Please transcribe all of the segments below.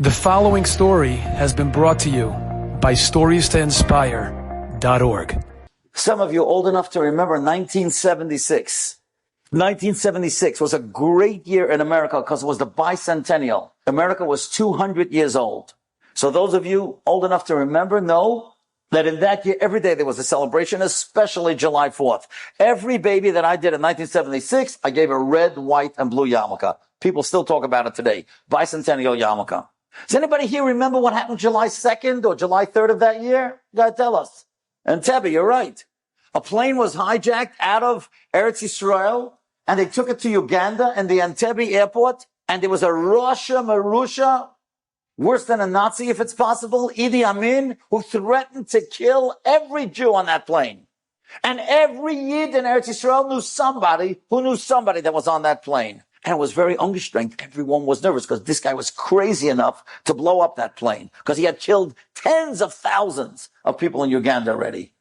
The following story has been brought to you by StoriesToInspire.org. Some of you old enough to remember 1976. 1976 was a great year in America because it was the bicentennial. America was 200 years old. So those of you old enough to remember know that in that year, every day there was a celebration, especially July 4th. Every baby that I did in 1976, I gave a red, white, and blue yarmulke. People still talk about it today. Bicentennial yarmulke. Does anybody here remember what happened July 2nd or July 3rd of that year? You gotta tell us. Entebbe, you're right. A plane was hijacked out of Eretz Yisrael, and they took it to Uganda and the Entebbe airport, and there was a Rasha Marusha, worse than a Nazi if it's possible, Idi Amin, who threatened to kill every Jew on that plane. And every Yid in Eretz Yisrael knew somebody who knew somebody that was on that plane. And it was very angestrengt. Everyone was nervous because this guy was crazy enough to blow up that plane because he had killed tens of thousands of people in Uganda already.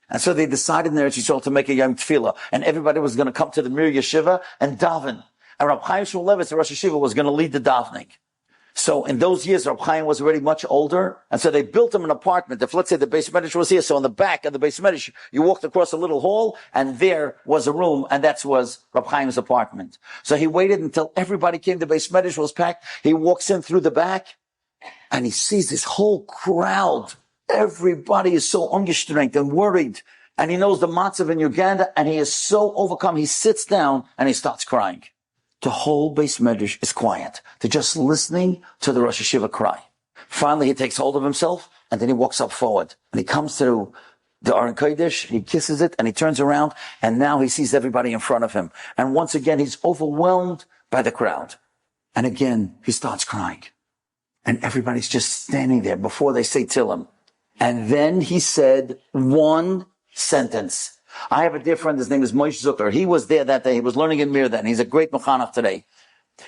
And so they decided in Eretz Yisrael to make a Yom Tefillah, and everybody was going to come to the Mir Yeshiva and daven. And Rabbi Chaim Shmulevitz, the Rosh Yeshiva, was going to lead the davening. So in those years, Rabbi Chaim was already much older, and so they built him an apartment. If, let's say, the Beis Medrash was here, so in the back of the Beis Medrash, you walked across a little hall, and there was a room, and that was Rabbi Chaim's apartment. So he waited until everybody came. The Beis Medrash was packed. He walks in through the back, and he sees this whole crowd. Everybody is so angestrengt and worried, and he knows the matzav in Uganda, and he is so overcome. He sits down, and he starts crying. The whole Beis Medrash is quiet. They're just listening to the Rosh Yeshiva cry. Finally, he takes hold of himself, and then he walks up forward. And he comes to the Aron Kodesh, he kisses it, and he turns around, and now he sees everybody in front of him. And once again, he's overwhelmed by the crowd. And again, he starts crying. And everybody's just standing there before they say Tillim. And then he said one sentence. I have a dear friend, his name is Moshe Zucker. He was there that day. He was learning in Mir then. He's a great mechanach today.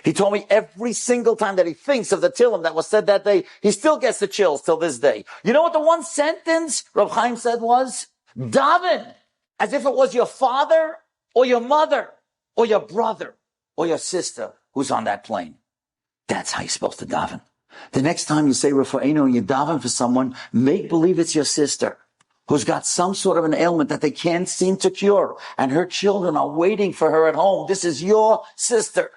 He told me every single time that he thinks of the Tillim that was said that day, he still gets the chills till this day. You know what the one sentence Reb Chaim said was? Daven, as if it was your father or your mother or your brother or your sister who's on that plane. That's how you're supposed to daven. The next time you say Rafa'enu and you daven for someone, make believe it's your sister who's got some sort of an ailment that they can't seem to cure, and her children are waiting for her at home. This is your sister.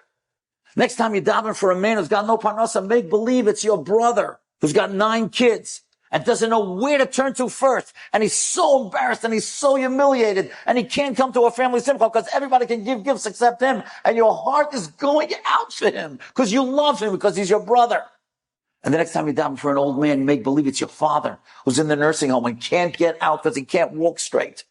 Next time you daven for a man who's got no parnasa, make believe it's your brother who's got 9 kids and doesn't know where to turn to first, and he's so embarrassed and he's so humiliated, and he can't come to a family simcha because everybody can give gifts except him, and your heart is going out for him because you love him because he's your brother. And the next time you daven for an old man, make believe it's your father who's in the nursing home and can't get out because he can't walk straight.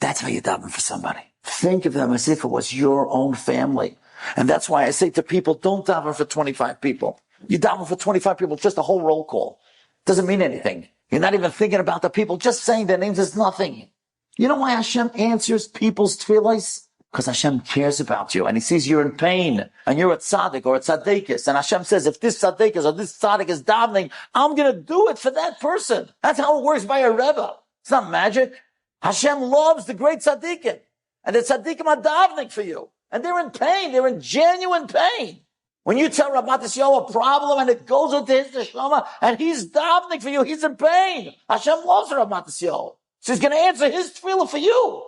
That's how you daven for somebody. Think of them as if it was your own family. And that's why I say to people, don't daven for 25 people. You daven for 25 people, just a whole roll call. Doesn't mean anything. You're not even thinking about the people. Just saying their names is nothing. You know why Hashem answers people's tefillahs? Because Hashem cares about you, and He sees you're in pain, and you're a tzaddik or a tzaddikis, and Hashem says, if this tzaddikis or this tzaddik is davening, I'm going to do it for that person. That's how it works by a Rebbe. It's not magic. Hashem loves the great tzaddikim, and the tzaddikim are davening for you, and they're in pain. They're in genuine pain. When you tell Rabbi Yisrael a problem, and it goes into his neshama, and he's davening for you, he's in pain. Hashem loves Rabbi Yisrael, so He's going to answer his tefillah for you.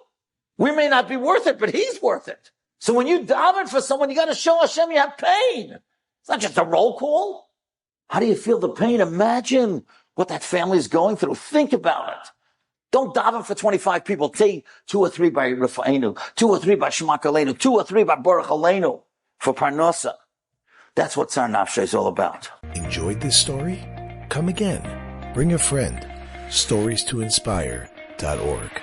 We may not be worth it, but He's worth it. So when you daven for someone, you got to show Hashem you have pain. It's not just a roll call. How do you feel the pain? Imagine what that family is going through. Think about it. Don't daven for 25 people. Take 2 or 3 by Rafa'enu, 2 or 3 by Shema Aleinu, 2 or 3 by Baruch Aleinu for Parnasa. That's what Tzar Nafshe is all about. Enjoyed this story? Come again. Bring a friend. StoriesToInspire.org